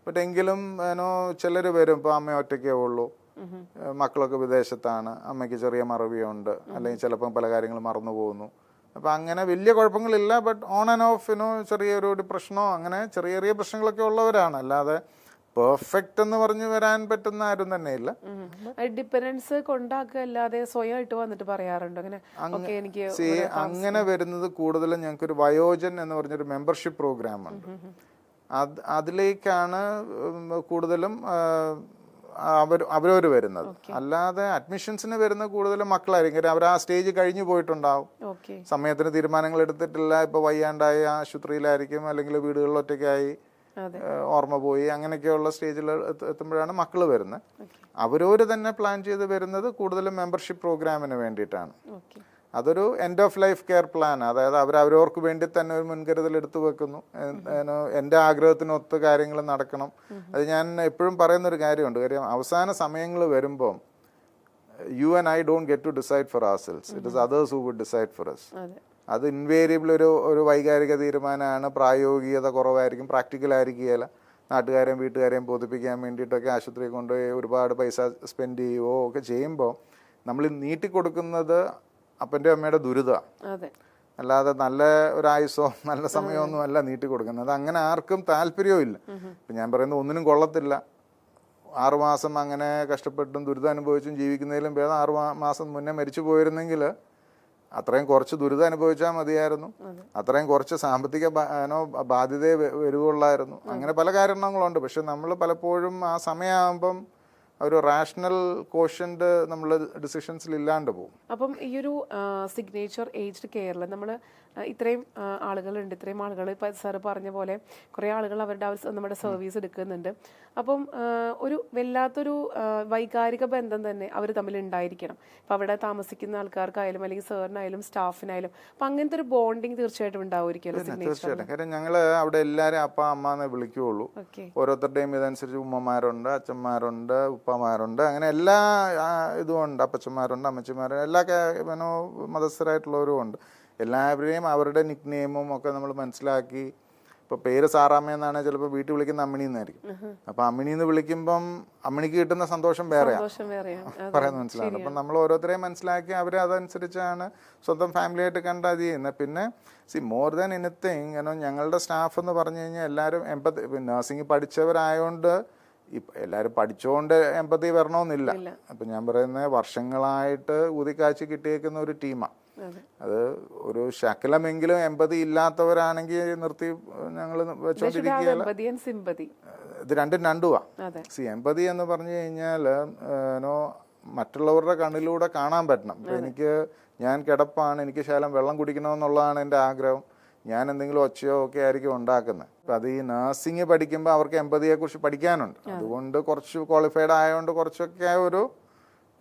But എങ്കിലും ചിലർ വരും. ഇപ്പോൾ അമ്മ ഒറ്റയ്ക്കേ ഉള്ളൂ, മക്കളൊക്കെ വിദേശത്താണ്, അമ്മയ്ക്ക് ചെറിയ മറവിയുണ്ട്, അല്ലെങ്കിൽ ചിലപ്പം പല കാര്യങ്ങളും മറന്നു പോകുന്നു. അപ്പം അങ്ങനെ വലിയ കുഴപ്പങ്ങളില്ല. ബട്ട് ഓൺ ആൻഡ് ഓഫ് ചെറിയൊരു ഡിപ്രഷനോ അങ്ങനെ ചെറിയ ചെറിയ പ്രശ്നങ്ങളൊക്കെ ഉള്ളവരാണ്. അല്ലാതെ പെർഫെക്റ്റ് എന്ന് പറഞ്ഞു വരാൻ പറ്റുന്ന ആരും തന്നെ ഇല്ല. ഡിപ്പെൻഡൻസ് കൊണ്ടാക്കുക അല്ലാതെ സ്വയമായിട്ട് വന്നിട്ട് പറയാറുണ്ട് അങ്ങനെ വരുന്നത് കൂടുതലും ഞങ്ങൾക്കൊരു വയോജൻ എന്ന് പറഞ്ഞൊരു മെമ്പർഷിപ്പ് പ്രോഗ്രാം ഉണ്ട്. അതിലേക്കാണ് കൂടുതലും അവരവർ വരുന്നത്. അല്ലാതെ അഡ്മിഷൻസിന് വരുന്ന കൂടുതലും മക്കളായിരിക്കും. അവർ ആ സ്റ്റേജ് കഴിഞ്ഞു പോയിട്ടുണ്ടാവും, സമയത്തിന് തീരുമാനങ്ങൾ എടുത്തിട്ടില്ല, ഇപ്പൊ വയ്യാണ്ടായി ആശുപത്രിയിലായിരിക്കും, അല്ലെങ്കിൽ വീടുകളിൽ ഒറ്റയ്ക്കായി, ഓർമ്മ പോയി, അങ്ങനെയൊക്കെയുള്ള സ്റ്റേജിൽ എത്തുമ്പോഴാണ് മക്കൾ വരുന്നത്. അവരവർ തന്നെ പ്ലാൻ ചെയ്ത് വരുന്നത് കൂടുതലും മെമ്പർഷിപ്പ് പ്രോഗ്രാമിന് വേണ്ടിയിട്ടാണ്. അതൊരു end of life care plan. അതായത് അവരവർക്ക് വേണ്ടി തന്നെ ഒരു മുൻകരുതൽ എടുത്തു വെക്കുന്നു. എൻ്റെ ആഗ്രഹത്തിനൊത്ത് കാര്യങ്ങൾ നടക്കണം. അത് ഞാൻ എപ്പോഴും പറയുന്നൊരു കാര്യമുണ്ട്. കാര്യം അവസാന സമയങ്ങൾ വരുമ്പം you and I don't get to decide for ourselves. It is others who would decide for us. അത് ഇൻവേരിയബിൾ ഒരു വൈകാരിക തീരുമാനമാണ്. പ്രായോഗികത കുറവായിരിക്കും, പ്രാക്ടിക്കൽ ആയിരിക്കുകയില്ല. നാട്ടുകാരെയും വീട്ടുകാരെയും ബോധിപ്പിക്കാൻ വേണ്ടിയിട്ടൊക്കെ ആശുപത്രിയിൽ കൊണ്ടുപോയി ഒരുപാട് പൈസ സ്പെൻഡ് ചെയ്യുകയോ ഒക്കെ ചെയ്യുമ്പോൾ നമ്മൾ നീട്ടിക്കൊടുക്കുന്നത് അപ്പൻ്റെ അമ്മയുടെ ദുരിതമാണ്. അല്ലാതെ നല്ല ഒരായുസോ നല്ല സമയമൊന്നും അല്ല നീട്ടിക്കൊടുക്കുന്നത്. അങ്ങനെ ആർക്കും താല്പര്യവും ഇല്ല. ഇപ്പം ഞാൻ പറയുന്നത് ഒന്നിനും കൊള്ളത്തില്ല. 6 മാസം അങ്ങനെ കഷ്ടപ്പെട്ടും ദുരിതം അനുഭവിച്ചും ജീവിക്കുന്നതിലും ഭേദം 6 മാസം മുന്നേ മരിച്ചു പോയിരുന്നെങ്കിൽ അത്രയും കുറച്ച് ദുരിതം അനുഭവിച്ചാൽ മതിയായിരുന്നു, അത്രയും കുറച്ച് സാമ്പത്തിക ബാധ്യതയെ വരുവുള്ളായിരുന്നു. അങ്ങനെ പല കാരണങ്ങളുണ്ട്. പക്ഷെ നമ്മൾ പലപ്പോഴും ആ സമയമാകുമ്പം ഒരു റാഷണൽ കോഷ്യന്റ് നമ്മൾ ഡിസിഷൻസിൽ ഇല്ലാണ്ട് പോകും. അപ്പം ഈ ഒരു സിഗ്നേച്ചർ ഏജ്ഡ് കെയറിൽ നമ്മൾ ഇത്രയും ആളുകളുണ്ട്, ഇത്രയും ആളുകൾ ഇപ്പം സാറ് പറഞ്ഞ പോലെ കുറേ ആളുകൾ അവരുടെ നമ്മുടെ സർവീസ് എടുക്കുന്നുണ്ട്. അപ്പം ഒരു വല്ലാത്തൊരു വൈകാരിക ബന്ധം തന്നെ അവർ തമ്മിൽ ഉണ്ടായിരിക്കണം. അപ്പം അവിടെ താമസിക്കുന്ന ആൾക്കാർക്കായാലും അല്ലെങ്കിൽ സാറിനായാലും സ്റ്റാഫിനായാലും അപ്പം അങ്ങനത്തെ ഒരു ബോണ്ടിങ് തീർച്ചയായിട്ടും ഉണ്ടാവുമായിരിക്കുമല്ലോ. തീർച്ചയായിട്ടും. കാര്യം ഞങ്ങൾ അവിടെ എല്ലാവരും അപ്പ അമ്മ എന്നേ വിളിക്കുകയുള്ളൂ. ഓരോരുത്തരുടെയും ഇതനുസരിച്ച് ഉമ്മമാരുണ്ട്, അച്ഛന്മാരുണ്ട്, ഉപ്പമാരുണ്ട്, അങ്ങനെ എല്ലാ ഇതും ഉണ്ട്. അപ്പച്ചന്മാരുണ്ട്, അമ്മച്ചിമാരുണ്ട്, എല്ലാ മതസ്ഥരായിട്ടുള്ളവരും ഉണ്ട്. എല്ലാവരെയും അവരുടെ നിക് നെയിമും ഒക്കെ നമ്മൾ മനസ്സിലാക്കി. ഇപ്പോൾ പേര് സാറാമ്മ എന്നാണ് ചിലപ്പോൾ വീട്ടിൽ വിളിക്കുന്ന അമ്മിണി എന്നായിരിക്കും. അപ്പം അമ്മിണി എന്ന് വിളിക്കുമ്പം അമ്മിണിക്ക് കിട്ടുന്ന സന്തോഷം വേറെയാണ് പറയുന്നത്, മനസ്സിലാകുന്നത്. അപ്പം നമ്മൾ ഓരോരുത്തരെയും മനസ്സിലാക്കി അവരെ അതനുസരിച്ചാണ് സ്വന്തം ഫാമിലിയായിട്ട് കണ്ട് അത് ചെയ്യുന്നത്. പിന്നെ മോർ ദാൻ എനിത്തിങ് ഞങ്ങളുടെ സ്റ്റാഫ് എന്ന് പറഞ്ഞു കഴിഞ്ഞാൽ എല്ലാവരും നഴ്സിംഗ് പഠിച്ചവരായതുകൊണ്ട് എല്ലാവരും പഠിച്ചുകൊണ്ട് എമ്പതി വരണമെന്നില്ല. അപ്പം ഞാൻ പറയുന്നത് വർഷങ്ങളായിട്ട് ഊതിക്കാച്ചി കിട്ടിയേക്കുന്ന ഒരു ടീമാണ്. അത് ഒരു ശകലമെങ്കിലും എമ്പതി ഇല്ലാത്തവരാണെങ്കിൽ നിർത്തി ഞങ്ങൾ വെച്ചോണ്ടിരിക്കുകയല്ല. ഇത് രണ്ടുവാ. എമ്പതി എന്ന് പറഞ്ഞു കഴിഞ്ഞാൽ മറ്റുള്ളവരുടെ കണ്ണിലൂടെ കാണാൻ പറ്റണം. ഞാൻ കിടപ്പാണ്, എനിക്ക് ശകലം വെള്ളം കുടിക്കണമെന്നുള്ളതാണ് എൻ്റെ ആഗ്രഹം. ഞാൻ എന്തെങ്കിലും ഒച്ചയോ ഒക്കെ ആയിരിക്കും ഉണ്ടാക്കുന്നത്. അപ്പം അത് ഈ നഴ്സിംഗ് പഠിക്കുമ്പോൾ അവർക്ക് എമ്പതിയെ കുറിച്ച് പഠിക്കാനുണ്ട്. അതുകൊണ്ട് കുറച്ച് ക്വാളിഫൈഡ് ആയതുകൊണ്ട് കുറച്ചൊക്കെ ഒരു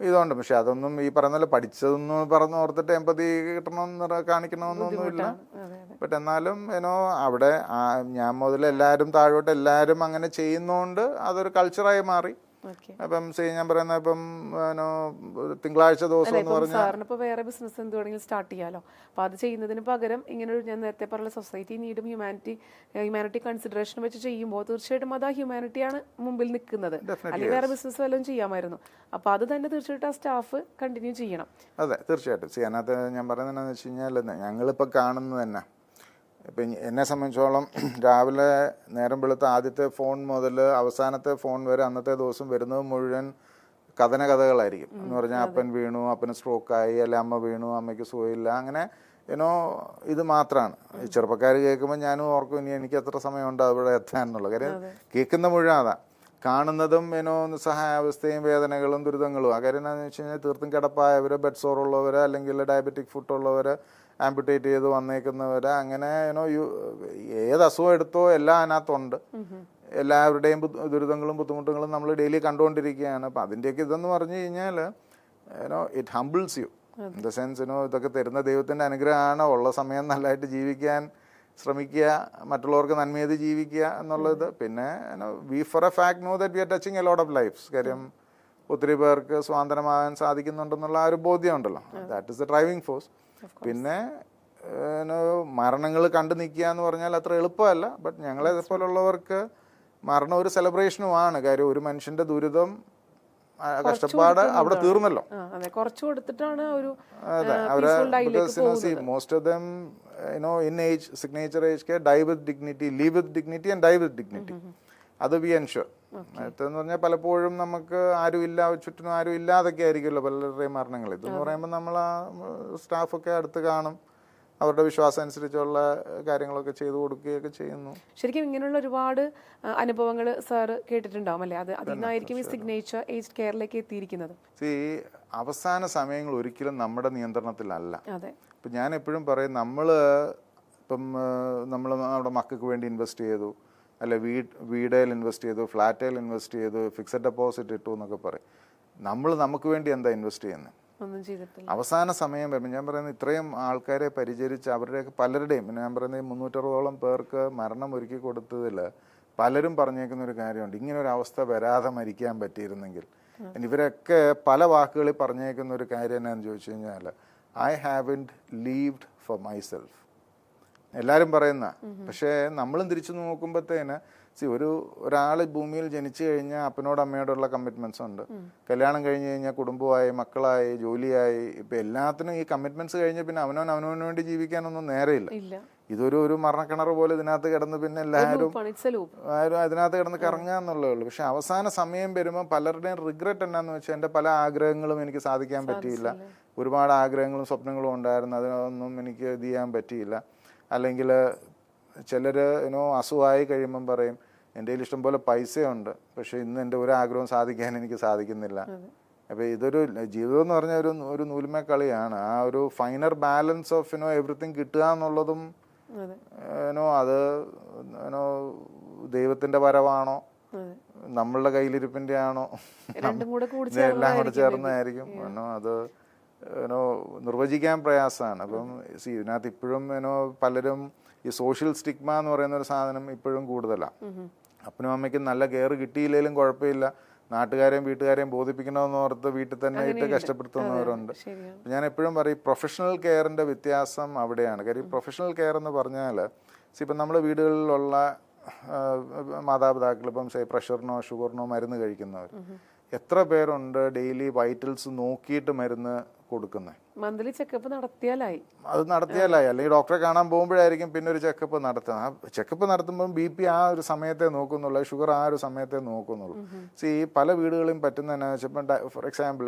ഇതുണ്ട്. പക്ഷെ അതൊന്നും ഈ പറയുന്ന പഠിച്ചതൊന്നും ഓർത്തിട്ട് എമ്പതി കിട്ടണമെന്ന് കാണിക്കണമെന്നൊന്നുമില്ല. ബട്ട് എന്നാലും അവിടെ ഞാൻ മുതൽ എല്ലാവരും താഴോട്ട് എല്ലാവരും അങ്ങനെ ചെയ്യുന്നതുകൊണ്ട് അതൊരു കൾച്ചറായി മാറി. അപ്പം ഞാൻ പറയുന്ന ഇപ്പം തിങ്കളാഴ്ച ദിവസം എന്ന് പറഞ്ഞാൽ സാറിന് ഇപ്പോൾ വേറെ ബിസിനസ് എന്ത് വേണമെങ്കിലും സ്റ്റാർട്ട് ചെയ്യാലോ. അപ്പോൾ അത് ചെയ്യുന്നതിന് പകരം ഇങ്ങനെ ഒരു ഞാൻ നേരത്തെ പറഞ്ഞ സൊസൈറ്റി നീഡും ഹ്യൂമാനിറ്റി കൺസിഡറേഷൻ വെച്ച് ചെയ്യുമ്പോൾ തീർച്ചയായിട്ടും അത് ആ ഹ്യൂമാനിറ്റിയാണ് മുമ്പിൽ നിൽക്കുന്നത്. അല്ലെങ്കിൽ വേറെ ബിസിനസ് വല്ലതും ചെയ്യാമായിരുന്നു. അപ്പോൾ അത് തന്നെ തീർച്ചയായിട്ടും ആ സ്റ്റാഫ് കണ്ടിന്യൂ ചെയ്യണം. അതെ, തീർച്ചയായിട്ടും. അതിനകത്ത് ഞാൻ പറയുന്നത് എന്താണെന്ന് വെച്ച് കഴിഞ്ഞാൽ ഞങ്ങളിപ്പോൾ കാണുന്നത് തന്നെ ഇപ്പം എന്നെ സംബന്ധിച്ചോളം രാവിലെ നേരം വെളുത്ത ആദ്യത്തെ ഫോൺ മുതൽ അവസാനത്തെ ഫോൺ വരെ അന്നത്തെ ദിവസം വരുന്നത് മുഴുവൻ കഥകളായിരിക്കും. എന്ന് പറഞ്ഞാൽ അപ്പൻ വീണു, അപ്പന് സ്ട്രോക്കായി, അല്ലെ അമ്മ വീണു, അമ്മയ്ക്ക് സുഖമില്ല, അങ്ങനെ ഇത് മാത്രമാണ്. ഈ ചെറുപ്പക്കാർ കേൾക്കുമ്പോൾ ഞാനും ഓർക്കും ഇനി എനിക്ക് എത്ര സമയമുണ്ട് അവിടെ എത്താൻ എന്നുള്ള കാര്യം. കേൾക്കുന്ന മുഴുവൻ അതാ, കാണുന്നതും നിസ്സഹായാവസ്ഥയും വേദനകളും ദുരിതങ്ങളും. ആ കാര്യം എന്താണെന്ന് വെച്ച് കഴിഞ്ഞാൽ തീർത്തും കിടപ്പായവർ, ബെഡ് സോർ ഉള്ളവർ, അല്ലെങ്കിൽ ഡയബറ്റിക് ഫുഡ് ഉള്ളവർ, ആംപുട്ടേറ്റ് ചെയ്ത് വന്നേക്കുന്നവര്, അങ്ങനെ ഏത് അസുഖം എടുത്തോ എല്ലാം അതിനകത്തുണ്ട്. എല്ലാവരുടെയും ദുരിതങ്ങളും ബുദ്ധിമുട്ടുകളും നമ്മൾ ഡെയിലി കണ്ടുകൊണ്ടിരിക്കുകയാണ്. അപ്പം അതിൻ്റെയൊക്കെ ഇതെന്ന് പറഞ്ഞു കഴിഞ്ഞാൽ it humbles you in the sense ഇതൊക്കെ തരുന്ന ദൈവത്തിൻ്റെ അനുഗ്രഹമാണ്. ഉള്ള സമയം നല്ലതായിട്ട് ജീവിക്കാൻ ശ്രമിക്കുക, മറ്റുള്ളവർക്ക് നന്മ ചെയ്ത് ജീവിക്കുക എന്നുള്ളത്. പിന്നെ we for a fact know that we are touching a lot of lifes. കാര്യം ഒത്തിരി പേർക്ക് സ്വാതന്ത്ര്യമാകാൻ സാധിക്കുന്നുണ്ടെന്നുള്ള ആ ഒരു ബോധ്യം ഉണ്ടല്ലോ. That is the driving force. പിന്നെ മരണങ്ങൾ കണ്ടു നിൽക്കുക എന്ന് പറഞ്ഞാൽ അത്ര എളുപ്പമല്ല. ബട്ട് ഞങ്ങളെ പോലുള്ളവർക്ക് മരണം ഒരു സെലിബ്രേഷനുമാണ്. കാര്യം ഒരു മനുഷ്യന്റെ ദുരിതം കഷ്ടപ്പാട് അവിടെ തീർന്നല്ലോ. കുറച്ച് കൊടുത്തിട്ടാണ് ഒരു most of them in age signature age care dye with dignity, leave with dignity and dye with dignity. അത് വി എൻഷുർ. എന്ന് പറഞ്ഞാൽ പലപ്പോഴും നമുക്ക് ആരും ഇല്ല, ചുറ്റിനും ആരും ഇല്ലാതൊക്കെ ആയിരിക്കുമല്ലോ പലരുടെയും മരണങ്ങൾ. ഇതെന്ന് പറയുമ്പോൾ നമ്മൾ ആ സ്റ്റാഫൊക്കെ അടുത്ത് കാണും, അവരുടെ വിശ്വാസം അനുസരിച്ചുള്ള കാര്യങ്ങളൊക്കെ ചെയ്തു കൊടുക്കുകയൊക്കെ ചെയ്യുന്നു. ശരിക്കും ഇങ്ങനെയുള്ള ഒരുപാട് അനുഭവങ്ങൾ സാറ് കേട്ടിട്ടുണ്ടാവും അല്ലേ? അതിൽ നിന്നായിരിക്കും ഈ സിഗ്നേച്ചർ ഏജ്ഡ് കെയറിലേക്ക് എത്തിയിരിക്കുന്നത്. അവസാന സമയങ്ങൾ ഒരിക്കലും നമ്മുടെ നിയന്ത്രണത്തിലല്ല. അതെ. ഇപ്പം ഞാൻ എപ്പോഴും പറയും, നമ്മൾ നമ്മുടെ മക്കൾക്ക് വേണ്ടി ഇൻവെസ്റ്റ് ചെയ്തു, അല്ലെ വീടേൽ ഇൻവെസ്റ്റ് ചെയ്തു, ഫ്ലാറ്റേൽ ഇൻവെസ്റ്റ് ചെയ്തു, ഫിക്സഡ് ഡെപ്പോസിറ്റ് ഇട്ടു എന്നൊക്കെ പറയും. നമുക്ക് വേണ്ടി എന്താ ഇൻവെസ്റ്റ് ചെയ്യുന്നത്? അവസാന സമയം വരുമ്പോൾ ഞാൻ പറയുന്നത്, ഇത്രയും ആൾക്കാരെ പരിചരിച്ച് അവരുടെയൊക്കെ പലരുടെയും, ഞാൻ പറയുന്നത് 360ഓളം പേർക്ക് മരണം ഒരുക്കി കൊടുത്തതിൽ പലരും പറഞ്ഞേക്കുന്ന ഒരു കാര്യമുണ്ട്, ഇങ്ങനെ ഒരു അവസ്ഥ വരാതെ മരിക്കാൻ പറ്റിയിരുന്നെങ്കിൽ. ഇവരൊക്കെ പല വാക്കുകളിൽ പറഞ്ഞേക്കുന്ന ഒരു കാര്യം എന്നാന്ന് ചോദിച്ചു കഴിഞ്ഞാൽ, I haven't lived four myself. എല്ലാവരും പറയുന്ന, പക്ഷേ നമ്മളും തിരിച്ചു നോക്കുമ്പോഴത്തേന് ഒരാൾ ഭൂമിയിൽ ജനിച്ചു കഴിഞ്ഞാൽ അപ്പനോട് അമ്മയോടുള്ള കമ്മിറ്റ്മെന്റ്സ് ഉണ്ട്. കല്യാണം കഴിഞ്ഞ് കഴിഞ്ഞാൽ കുടുംബമായി, മക്കളായി, ജോലിയായി, ഇപ്പൊ എല്ലാത്തിനും ഈ കമ്മിറ്റ്മെന്റ്സ് കഴിഞ്ഞ് പിന്നെ അവനവന് വേണ്ടി ജീവിക്കാനൊന്നും നേരെയില്ല. ഇതൊരു മരണക്കിണർ പോലെ ഇതിനകത്ത് കിടന്ന് പിന്നെ എല്ലാവരും അതിനകത്ത് കിടന്ന് കറങ്ങുക എന്നുള്ളതേ ഉള്ളൂ. പക്ഷെ അവസാന സമയം വരുമ്പോൾ പലരുടെയും റിഗ്രറ്റ് എന്നാന്ന് വെച്ചാൽ, എൻ്റെ പല ആഗ്രഹങ്ങളും എനിക്ക് സാധിക്കാൻ പറ്റിയില്ല, ഒരുപാട് ആഗ്രഹങ്ങളും സ്വപ്നങ്ങളും ഉണ്ടായിരുന്നു, അതിനൊന്നും എനിക്ക് ഇത് ചെയ്യാൻ പറ്റിയില്ല. അല്ലെങ്കിൽ ചിലർ അസുഖമായി കഴിയുമ്പം പറയും, എൻ്റെ കയ്യിൽ ഇഷ്ടംപോലെ പൈസയുണ്ട്, പക്ഷെ ഇന്ന് എൻ്റെ ഒരു ആഗ്രഹവും സാധിക്കാൻ എനിക്ക് സാധിക്കുന്നില്ല. അപ്പോൾ ഇതൊരു ജീവിതം എന്ന് പറഞ്ഞാൽ ഒരു നൂൽമേ കളിയാണ്. ആ ഒരു ഫൈനർ ബാലൻസ് ഓഫ് എവറിത്തിങ് കിട്ടുക എന്നുള്ളതും അത് ദൈവത്തിന്റെ വരവാണോ നമ്മളുടെ കയ്യിലിരിപ്പിന്റെ ആണോ, എല്ലാം കൂടെ ചേർന്നായിരിക്കും. അത് നിർവചിക്കാൻ പ്രയാസമാണ്. അപ്പം ഇതിനകത്ത് ഇപ്പോഴും പലരും ഈ സോഷ്യൽ സ്റ്റിഗ്മ എന്ന് പറയുന്ന ഒരു സാധനം ഇപ്പോഴും കൂടുതലാണ്. അപ്പനും അമ്മയ്ക്കും നല്ല കെയർ കിട്ടിയില്ലെങ്കിലും കുഴപ്പമില്ല, നാട്ടുകാരെയും വീട്ടുകാരെയും ബോധിപ്പിക്കണമെന്ന് ഓർത്ത് വീട്ടിൽ തന്നെ ഇട്ട് കഷ്ടപ്പെടുത്തുന്നവരുണ്ട്. ഞാൻ എപ്പോഴും പറയും, പ്രൊഫഷണൽ കെയറിന്റെ വ്യത്യാസം അവിടെയാണ്. കാര്യം പ്രൊഫഷണൽ കെയർ എന്ന് പറഞ്ഞാൽ, ഇപ്പം നമ്മുടെ വീടുകളിലുള്ള മാതാപിതാക്കൾ ഇപ്പം പ്രഷറിനോ ഷുഗറിനോ മരുന്ന് കഴിക്കുന്നവർ എത്ര പേരുണ്ട് ഡെയിലി വൈറ്റൽസ് നോക്കിയിട്ട് മരുന്ന് കൊടുക്കുന്നത്? മന്ത്ലി ചെക്കപ്പ് നടത്തിയാലായി, അത് നടത്തിയാലായി. അല്ലെങ്കിൽ ഡോക്ടറെ കാണാൻ പോകുമ്പോഴായിരിക്കും പിന്നെ ഒരു ചെക്കപ്പ് നടത്തുക. ആ ചെക്കപ്പ് നടത്തുമ്പോൾ BP ആ ഒരു സമയത്തെ നോക്കുന്നുള്ളൂ, ഷുഗർ ആ ഒരു സമയത്തെ നോക്കുന്നുള്ളൂ. പല വീടുകളിലും പറ്റുന്ന എന്നാ വെച്ചപ്പോൾ, ഫോർ എക്സാമ്പിൾ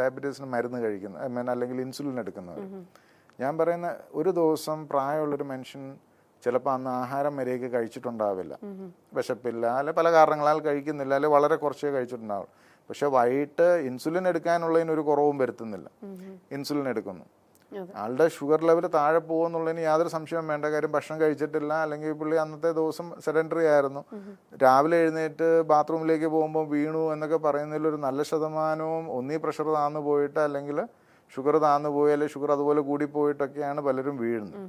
ഡയബറ്റീസിന് മരുന്ന് കഴിക്കുന്ന അല്ലെങ്കിൽ ഇൻസുലിൻ എടുക്കുന്നവർ, ഞാൻ പറയുന്ന ഒരു ദിവസം പ്രായമുള്ളൊരു മനുഷ്യൻ ചിലപ്പോൾ അന്ന് ആഹാരം വരെയൊക്കെ കഴിച്ചിട്ടുണ്ടാവില്ല, വിശപ്പില്ല, അല്ലെ പല കാരണങ്ങളാൽ കഴിക്കുന്നില്ല, അല്ലെ വളരെ കുറച്ചേ കഴിച്ചിട്ടുണ്ടാവും. പക്ഷെ വൈകിട്ട് ഇൻസുലിൻ എടുക്കാനുള്ളതിനൊരു കുറവും വരുത്തുന്നില്ല, ഇൻസുലിൻ എടുക്കുന്നു. ആളുടെ ഷുഗർ ലെവൽ താഴെ പോകുന്നുള്ളതിന് യാതൊരു സംശയവും വേണ്ട. കാര്യം ഭക്ഷണം കഴിച്ചിട്ടില്ല, അല്ലെങ്കിൽ പുള്ളി അന്നത്തെ ദിവസം സെഡൻഡറി ആയിരുന്നു, രാവിലെ എഴുന്നേറ്റ് ബാത്റൂമിലേക്ക് പോകുമ്പോൾ വീണു എന്നൊക്കെ പറയുന്നതിലൊരു നല്ല ശതമാനവും ഒന്നീ പ്രഷർ താന്നു പോയിട്ട്, അല്ലെങ്കിൽ ഷുഗർ താന്നു പോയി, അല്ലെങ്കിൽ ഷുഗർ അതുപോലെ കൂടിപ്പോയിട്ടൊക്കെയാണ് പലരും വീഴുന്നത്.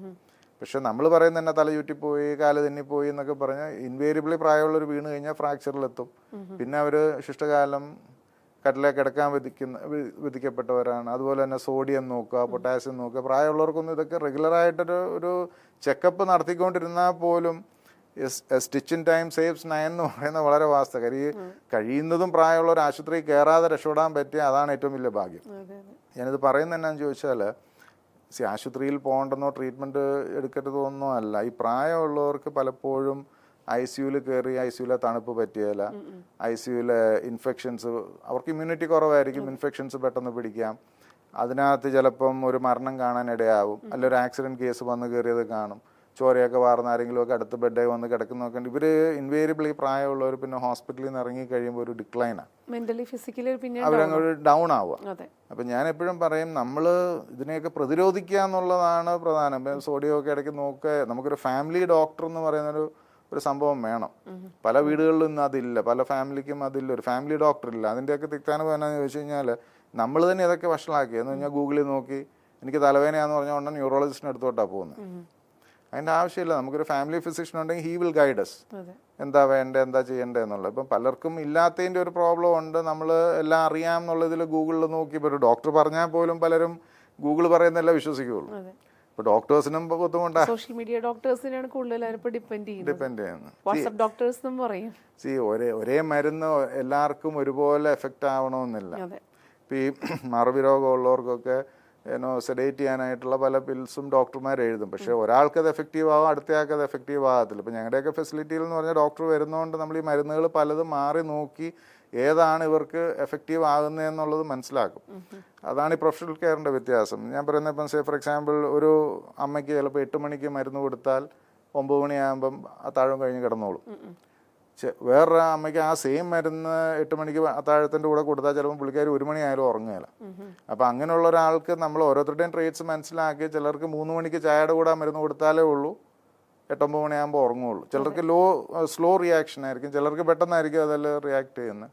പക്ഷെ നമ്മൾ പറയുന്നത് തന്നെ തല ചുറ്റിപ്പോയി, കാല് തെന്നിപ്പോയി എന്നൊക്കെ പറഞ്ഞാൽ ഇൻവേരിയബിളി പ്രായമുള്ളവർ വീണ് കഴിഞ്ഞാൽ ഫ്രാക്ചറിലെത്തും. പിന്നെ അവർ ശിഷ്ടകാലം കട്ടിലെ കിടക്കാൻ വിധിക്കപ്പെട്ടവരാണ്. അതുപോലെ തന്നെ സോഡിയം നോക്കുക, പൊട്ടാസ്യം നോക്കുക. പ്രായമുള്ളവർക്കൊന്നും ഇതൊക്കെ റെഗുലറായിട്ടൊരു ചെക്കപ്പ് നടത്തിക്കൊണ്ടിരുന്നാൽ പോലും സ്റ്റിച്ച് ഇൻ ടൈം സേവ്സ് 9 എന്ന് പറയുന്ന വളരെ വാസ്തവ. കഴിയുന്നതും പ്രായമുള്ളവർ ആശുപത്രി കയറാതെ രക്ഷപ്പെടാൻ പറ്റിയ അതാണ് ഏറ്റവും വലിയ ഭാഗ്യം. ഞാനിത് പറയുന്നത് എന്നാന്ന് ചോദിച്ചാൽ, ആശുപത്രിയിൽ പോകണ്ടെന്നോ ട്രീറ്റ്മെൻറ്റ് എടുക്കരുതോ ഒന്നോ അല്ല. ഈ പ്രായമുള്ളവർക്ക് പലപ്പോഴും ICUവിൽ കയറി ICUവിലെ തണുപ്പ് പറ്റിയല്ല, ICUവിലെ ഇൻഫെക്ഷൻസ്, അവർക്ക് ഇമ്മ്യൂണിറ്റി കുറവായിരിക്കും, ഇൻഫെക്ഷൻസ് പെട്ടെന്ന് പിടിക്കാം. അതിനകത്ത് ചിലപ്പം ഒരു മരണം കാണാനിടയാവും, അല്ലെങ്കിൽ ഒരു ആക്സിഡൻറ്റ് കേസ് വന്ന് കയറിയത് കാണും, ചോരയൊക്കെ വാർന്ന ആരെങ്കിലും ഒക്കെ അടുത്ത് ബെഡായി വന്ന് കിടക്കുന്നൊക്കെ ഉണ്ട്. ഇവർ ഇൻവേരിയബിളി പ്രായമുള്ളവർ പിന്നെ ഹോസ്പിറ്റലിൽ നിന്ന് ഇറങ്ങി കഴിയുമ്പോൾ ഒരു ഡിക്ലൈനാണ്, അവരങ്ങ് ഡൗൺ ആവുക. അപ്പം ഞാൻ എപ്പോഴും പറയും, നമ്മൾ ഇതിനെയൊക്കെ പ്രതിരോധിക്കുക എന്നുള്ളതാണ് പ്രധാനം. സോഡിയം ഒക്കെ ഇടയ്ക്ക് നോക്കുക. നമുക്കൊരു ഫാമിലി ഡോക്ടർ എന്ന് പറയുന്നൊരു സംഭവം വേണം. പല വീടുകളിലും ഇന്ന് അതില്ല, പല ഫാമിലിക്കും അതില്ല, ഒരു ഫാമിലി ഡോക്ടർ ഇല്ല. അതിൻ്റെയൊക്കെ തിക്താനം എന്നാന്ന് ചോദിച്ചു കഴിഞ്ഞാൽ, നമ്മൾ തന്നെ ഇതൊക്കെ വഷളാക്കി. എന്ന് പറഞ്ഞാൽ ഗൂഗിളിൽ നോക്കി എനിക്ക് തലവേദനയാന്ന് പറഞ്ഞാൽ ഉടനെ ന്യൂറോളജിസ്റ്റിന് അടുത്തോട്ടാണ് പോകുന്നത്. അതിൻ്റെ ആവശ്യമില്ല. നമുക്കൊരു ഫാമിലി ഫിസിഷ്യൻ ഉണ്ടെങ്കിൽ ഹീ വിൽ ഗൈഡ് അസ്, എന്താ വേണ്ടത്, എന്താ ചെയ്യേണ്ടത് എന്നുള്ളത്. ഇപ്പം പലർക്കും ഇല്ലാത്തതിൻ്റെ ഒരു പ്രോബ്ലം ഉണ്ട്. നമ്മൾ എല്ലാം അറിയാം എന്നുള്ളതിൽ ഗൂഗിളിൽ നോക്കി, ഇപ്പോൾ ഒരു ഡോക്ടർ പറഞ്ഞാൽ പോലും പലരും ഗൂഗിൾ പറയുന്നതല്ല വിശ്വസിക്കുകയുള്ളൂ. ഇപ്പോൾ ഡോക്ടേഴ്സിനും ബുദ്ധിമുട്ടാണ്. സോഷ്യൽ മീഡിയ ഡോക്ടേഴ്സിനാണ് കൂടുതൽ ഇപ്പോൾ ഡിപ്പെൻഡ് ചെയ്യുന്നത്. വാട്സ്ആപ്പ് ഡോക്ടേഴ്സ് എന്നും പറയും. ഒരേ മരുന്ന് എല്ലാവർക്കും ഒരുപോലെ എഫക്റ്റ് ആവണമെന്നില്ല. ഇപ്പം ഈ മറവി രോഗമുള്ളവർക്കൊക്കെ സെഡേറ്റ് ചെയ്യാനായിട്ടുള്ള പല പിൽസും ഡോക്ടർമാർ എഴുതും. പക്ഷേ ഒരാൾക്ക് അത് എഫക്റ്റീവ് ആവും, അടുത്തയാൾക്ക് അത് എഫക്റ്റീവ് ആകത്തില്ല. ഇപ്പം ഞങ്ങളുടെയൊക്കെ ഫെസിലിറ്റിയിൽ എന്ന് പറഞ്ഞാൽ ഡോക്ടർ വരുന്നതുകൊണ്ട് നമ്മൾ ഈ മരുന്നുകൾ പലതും മാറി നോക്കി ഏതാണ് ഇവർക്ക് എഫക്റ്റീവ് ആകുന്നതെന്നുള്ളത് മനസ്സിലാക്കും. അതാണ് ഈ പ്രൊഫഷണൽ കെയറിൻ്റെ വ്യത്യാസം. ഞാൻ പറയുന്നത് ഇപ്പം ഫോർ എക്സാമ്പിൾ ഒരു അമ്മയ്ക്ക് ചിലപ്പോൾ 8 മണിക്ക് മരുന്ന് കൊടുത്താൽ 9 മണിയാകുമ്പം അത്താഴം കഴിഞ്ഞ് കിടന്നോളും. വേറൊരു അമ്മയ്ക്ക് ആ സെയിം മരുന്ന് 8 മണിക്ക് അത്താഴത്തിൻ്റെ കൂടെ കൊടുത്താൽ ചിലപ്പോൾ പുള്ളിക്കാർ 1 മണിയായാലും ഉറങ്ങുകയില്ല. അപ്പം അങ്ങനെയുള്ള ഒരാൾക്ക് നമ്മൾ ഓരോരുത്തരുടെയും ട്രേറ്റ്സ് മനസ്സിലാക്കി ചിലർക്ക് 3 മണിക്ക് ചായയുടെ കൂടെ മരുന്ന് കൊടുത്താലേ ഉള്ളൂ 8-9 മണിയാകുമ്പോൾ ഉറങ്ങുള്ളൂ. ചിലർക്ക് സ്ലോ റിയാക്ഷൻ ആയിരിക്കും, ചിലർക്ക് പെട്ടെന്നായിരിക്കും അതെല്ലാം റിയാക്ട് ചെയ്യുന്നത്.